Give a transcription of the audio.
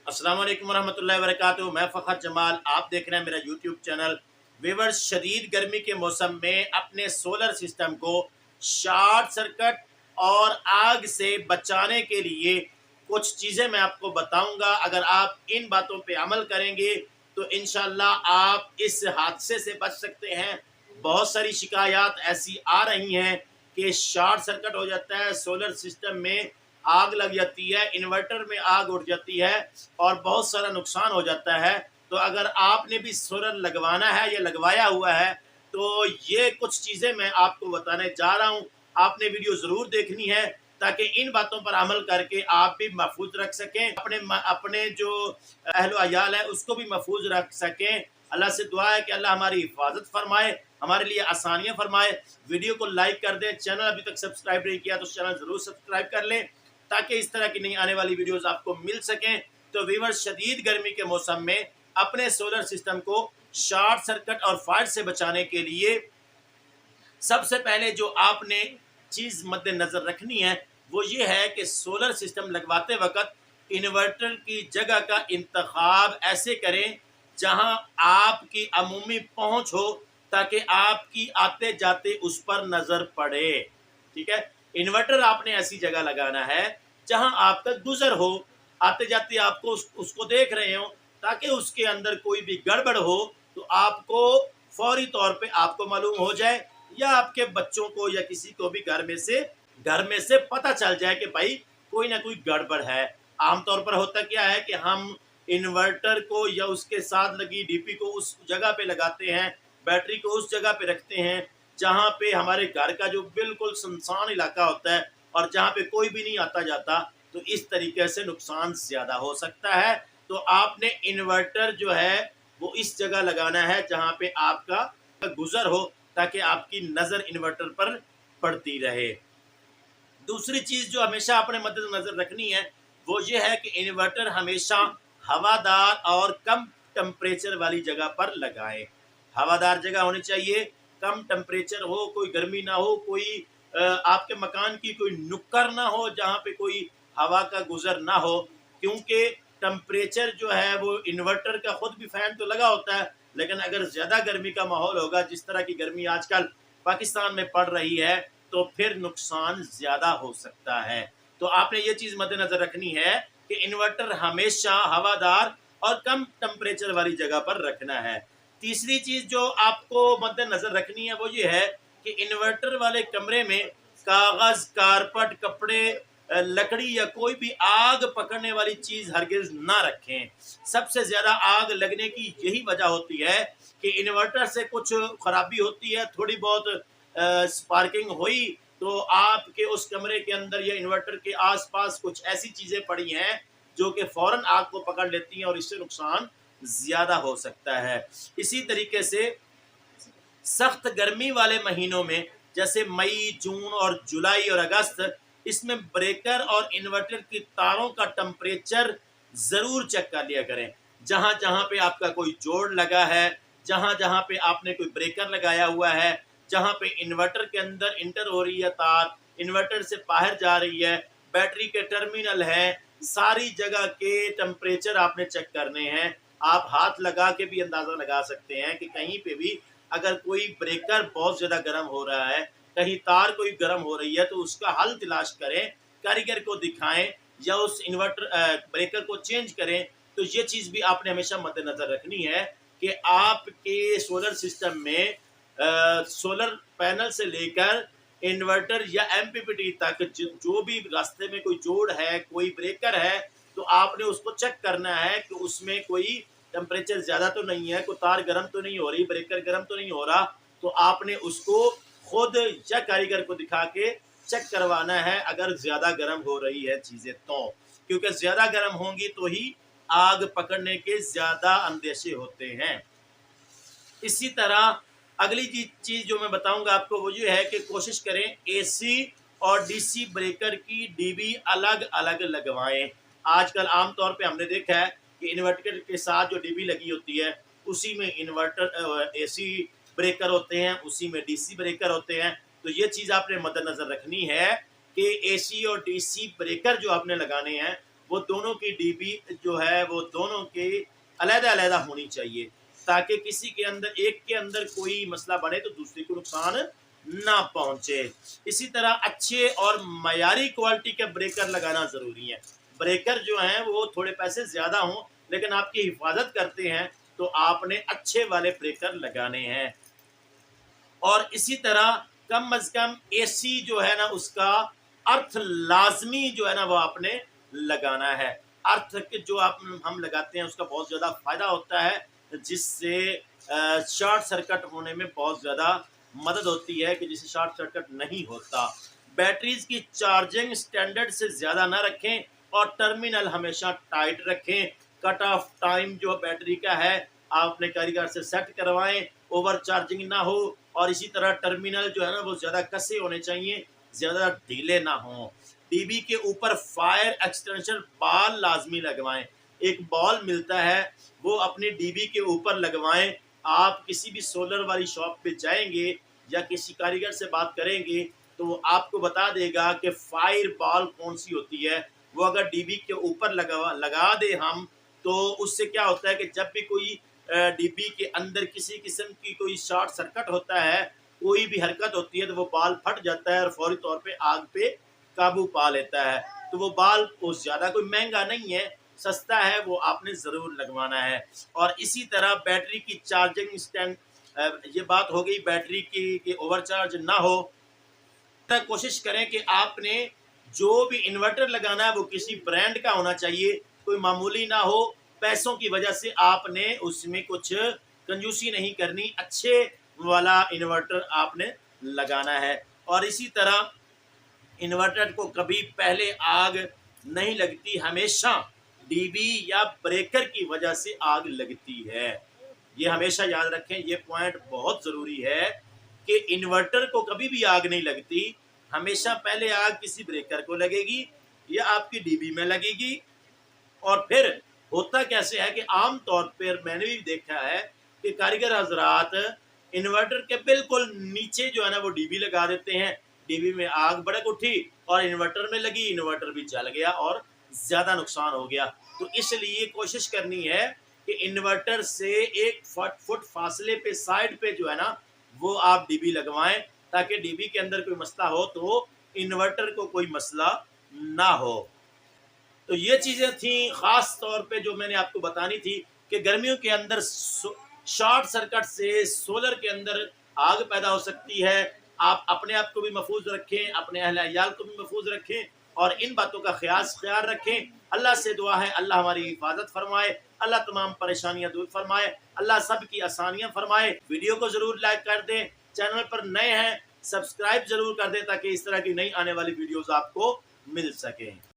अस्सलाम वालेकुम रहमतुल्लाहि व बरकातुहू। मैं फ़खर जमाल, आप देख रहे हैं मेरा यूट्यूब चैनल। व्यूअर्स, शदीद गर्मी के मौसम में अपने सोलर सिस्टम को शॉर्ट सर्किट और आग से बचाने के लिए कुछ चीज़ें मैं आपको बताऊंगा। अगर आप इन बातों पे अमल करेंगे तो इंशाल्लाह आप इस हादसे से बच सकते हैं। बहुत सारी शिकायत ऐसी आ रही हैं कि शॉर्ट सर्किट हो जाता है, सोलर सिस्टम में आग लग जाती है, इन्वर्टर में आग उठ जाती है और बहुत सारा नुकसान हो जाता है। तो अगर आपने भी सोलर लगवाना है या लगवाया हुआ है तो ये कुछ चीज़ें मैं आपको बताने जा रहा हूँ। आपने वीडियो ज़रूर देखनी है ताकि इन बातों पर अमल करके आप भी महफूज रख सकें, अपने जो अहल अयाल है उसको भी महफूज रख सकें। अल्लाह से दुआ है कि अल्लाह हमारी हिफाजत फरमाए, हमारे लिए आसानियाँ फरमाए। वीडियो को लाइक कर दें, चैनल अभी तक सब्सक्राइब नहीं किया तो चैनल ज़रूर सब्सक्राइब कर लें ताकि इस तरह की नई आने वाली वीडियोस आपको मिल सकें। तो व्यूअर्स, शदीद गर्मी के मौसम में अपने सोलर सिस्टम को शॉर्ट सर्किट और फायर से बचाने के लिए सबसे पहले जो आपने चीज़ मद्देनज़र रखनी है वो ये है कि सोलर सिस्टम लगवाते वक्त इन्वर्टर की जगह का इंतखाब ऐसे करें जहां आपकी अमूमी पहुंच हो, ताकि आपकी आते जाते उस पर नज़र पड़े। ठीक है, इन्वर्टर आपने ऐसी जगह लगाना है जहां आपका गुजर हो, आते जाते आपको उसको देख रहे हो, ताकि उसके अंदर कोई भी गड़बड़ हो तो आपको फौरी तौर पे आपको मालूम हो जाए या आपके बच्चों को या किसी को भी घर में से पता चल जाए कि भाई कोई ना कोई गड़बड़ है। आमतौर पर होता क्या है कि हम इन्वर्टर को या उसके साथ लगी डीपी को उस जगह पे लगाते हैं, बैटरी को उस जगह पे रखते हैं जहाँ पे हमारे घर का जो बिल्कुल सुनसान इलाका होता है और जहाँ पे कोई भी नहीं आता जाता। तो इस तरीके से नुकसान ज़्यादा हो सकता है। तो आपने इन्वर्टर जो है वो इस जगह लगाना है जहाँ पे आपका गुजर हो, ताकि आपकी नज़र इन्वर्टर पर पड़ती रहे। दूसरी चीज़ जो हमेशा अपने मद्देनज़र रखनी है वो ये है कि इन्वर्टर हमेशा हवादार और कम टेम्परेचर वाली जगह पर लगाएं। हवादार जगह होनी चाहिए, कम टेम्परेचर हो, कोई गर्मी ना हो, कोई आपके मकान की कोई नुक्कड़ ना हो जहाँ पे कोई हवा का गुजर ना हो। क्योंकि टेम्परेचर जो है वो इन्वर्टर का खुद भी फ़ैन तो लगा होता है, लेकिन अगर ज़्यादा गर्मी का माहौल होगा, जिस तरह की गर्मी आजकल पाकिस्तान में पड़ रही है, तो फिर नुकसान ज़्यादा हो सकता है। तो आपने ये चीज़ मद्देनज़र रखनी है कि इन्वर्टर हमेशा हवादार और कम टेम्परेचर वाली जगह पर रखना है। तीसरी चीज़ जो आपको मद्देनज़र रखनी है वो ये है कि इन्वर्टर वाले कमरे में कागज़, कारपेट, कपड़े, लकड़ी या कोई भी आग पकड़ने वाली चीज़ हरगिज़ ना रखें। सबसे ज़्यादा आग लगने की यही वजह होती है कि इन्वर्टर से कुछ ख़राबी होती है, थोड़ी बहुत स्पार्किंग हुई तो आपके उस कमरे के अंदर या इन्वर्टर के आसपास कुछ ऐसी चीज़ें पड़ी हैं जो कि फ़ौरन आग को पकड़ लेती हैं और इससे नुकसान ज़्यादा हो सकता है। इसी तरीके से सख्त गर्मी वाले महीनों में जैसे मई, जून और जुलाई और अगस्त, इसमें ब्रेकर और इन्वर्टर की तारों का टेम्परेचर ज़रूर चेक कर लिया करें। जहाँ जहाँ पे आपका कोई जोड़ लगा है, जहाँ जहाँ पे आपने कोई ब्रेकर लगाया हुआ है, जहाँ पे इन्वर्टर के अंदर इंटर हो रही है तार, इन्वर्टर से बाहर जा रही है, बैटरी के टर्मिनल हैं, सारी जगह के टेम्परेचर आपने चेक करने हैं। आप हाथ लगा के भी अंदाज़ा लगा सकते हैं कि कहीं पे भी अगर कोई ब्रेकर बहुत ज़्यादा गर्म हो रहा है, कहीं तार कोई गर्म हो रही है, तो उसका हल तलाश करें, कारीगर को दिखाएं या उस इन्वर्टर ब्रेकर को चेंज करें। तो ये चीज़ भी आपने हमेशा मद्देनज़र रखनी है कि आपके सोलर सिस्टम में सोलर पैनल से लेकर इन्वर्टर या एमपीपीटी तक जो भी रास्ते में कोई जोड़ है, कोई ब्रेकर है, तो आपने उसको चेक करना है कि उसमें कोई टेम्परेचर ज़्यादा तो नहीं है, कोई तार गर्म तो नहीं हो रही, ब्रेकर गर्म तो नहीं हो रहा। तो आपने उसको खुद या कारीगर को दिखा के चेक करवाना है अगर ज़्यादा गर्म हो रही है चीज़ें तो, क्योंकि ज़्यादा गर्म होंगी तो ही आग पकड़ने के ज़्यादा अंदेशे होते हैं। इसी तरह अगली चीज़ जो मैं बताऊंगा आपको वो ये है कि कोशिश करें एसी और डीसी ब्रेकर की डीबी अलग अलग लगवाएं। आजकल आमतौर पे हमने देखा है कि इन्वर्टर के साथ जो डीबी लगी होती है उसी में इन्वर्टर एसी ब्रेकर होते हैं, उसी में डीसी ब्रेकर होते हैं। तो ये चीज़ आपने मद्देनज़र रखनी है कि एसी और डीसी ब्रेकर जो आपने लगाने हैं वो दोनों की डीबी जो है वो दोनों के अलग-अलग होनी चाहिए, ताकि किसी के अंदर एक के अंदर कोई मसला बने तो दूसरे को नुकसान ना पहुंचे। इसी तरह अच्छे और मयारी क्वालिटी के ब्रेकर लगाना ज़रूरी है। ब्रेकर जो हैं वो थोड़े पैसे ज़्यादा हों लेकिन आपकी हिफाजत करते हैं, तो आपने अच्छे वाले ब्रेकर लगाने हैं। और इसी तरह कम अज़ कम एसी जो है ना उसका अर्थ लाज़मी जो है ना वो आपने लगाना है। अर्थ के जो आप हम लगाते हैं उसका बहुत ज़्यादा फ़ायदा होता है, जिससे शॉर्ट सर्किट होने में बहुत ज़्यादा मदद होती है कि जिससे शॉर्ट सर्किट नहीं होता। बैटरीज़ की चार्जिंग स्टैंडर्ड से ज़्यादा ना रखें और टर्मिनल हमेशा टाइट रखें। कट ऑफ टाइम जो बैटरी का है आप अपने कारीगर से सेट करवाएं, ओवर चार्जिंग ना हो। और इसी तरह टर्मिनल जो है ना वो ज़्यादा कसे होने चाहिए, ज़्यादा ढीले ना हों। टीवी के ऊपर फायर एक्सटेंशन बॉल लाजमी लगवाएं। एक बॉल मिलता है वो अपनी डीबी के ऊपर लगवाएं। आप किसी भी सोलर वाली शॉप पे जाएंगे या किसी कारीगर से बात करेंगे तो वो आपको बता देगा कि फायर बॉल कौन सी होती है। वो अगर डीबी के ऊपर लगा दे हम, तो उससे क्या होता है कि जब भी कोई डीबी के अंदर किसी किस्म की कोई शॉर्ट सर्किट होता है, कोई भी हरकत होती है तो वो बाल फट जाता है और फौरी तौर पे आग पे काबू पा लेता है। तो वो बाल को ज़्यादा कोई महंगा नहीं है, सस्ता है, वो आपने ज़रूर लगवाना है। और इसी तरह बैटरी की चार्जिंग स्टैंड, ये बात हो गई बैटरी की कि ओवरचार्ज ना हो। कोशिश करें कि आपने जो भी इन्वर्टर लगाना है वो किसी ब्रांड का होना चाहिए, कोई मामूली ना हो। पैसों की वजह से आपने उसमें कुछ कंजूसी नहीं करनी, अच्छे वाला इन्वर्टर आपने लगाना है। और इसी तरह इन्वर्टर को कभी पहले आग नहीं लगती, हमेशा डीबी या ब्रेकर की वजह से आग लगती है। ये हमेशा याद रखें, ये पॉइंट बहुत ज़रूरी है कि इन्वर्टर को कभी भी आग नहीं लगती, हमेशा पहले आग किसी ब्रेकर को लगेगी या आपकी डीबी में लगेगी। और फिर होता कैसे है कि आम तौर पर मैंने भी देखा है कि कारीगर हजरात इन्वर्टर के बिल्कुल नीचे जो है ना वो डीबी लगा देते हैं, डीबी में आग भड़क उठी और इन्वर्टर में लगी, इन्वर्टर भी जल गया और ज़्यादा नुकसान हो गया। तो इसलिए कोशिश करनी है कि इन्वर्टर से 1 फुट फासले पे साइड पे जो है ना वो आप डीबी लगवाएं, ताकि डीबी के अंदर कोई मसला हो तो इन्वर्टर को कोई मसला ना हो। तो ये चीज़ें थी ख़ास तौर पे जो मैंने आपको बतानी थी कि गर्मियों के अंदर शॉर्ट सर्किट से सोलर के अंदर आग पैदा हो सकती है। आप अपने आप को भी महफूज रखें, अपने अहले अयाल को भी महफूज रखें और इन बातों का ख्याल रखें। अल्लाह से दुआ है अल्लाह हमारी हिफाजत फरमाए, अल्लाह तमाम परेशानियां दूर फरमाए, अल्लाह सब की आसानियां फरमाए। वीडियो को ज़रूर लाइक कर दें, चैनल पर नए हैं सब्सक्राइब ज़रूर कर दें ताकि इस तरह की नई आने वाली वीडियोज़ आपको मिल सकें।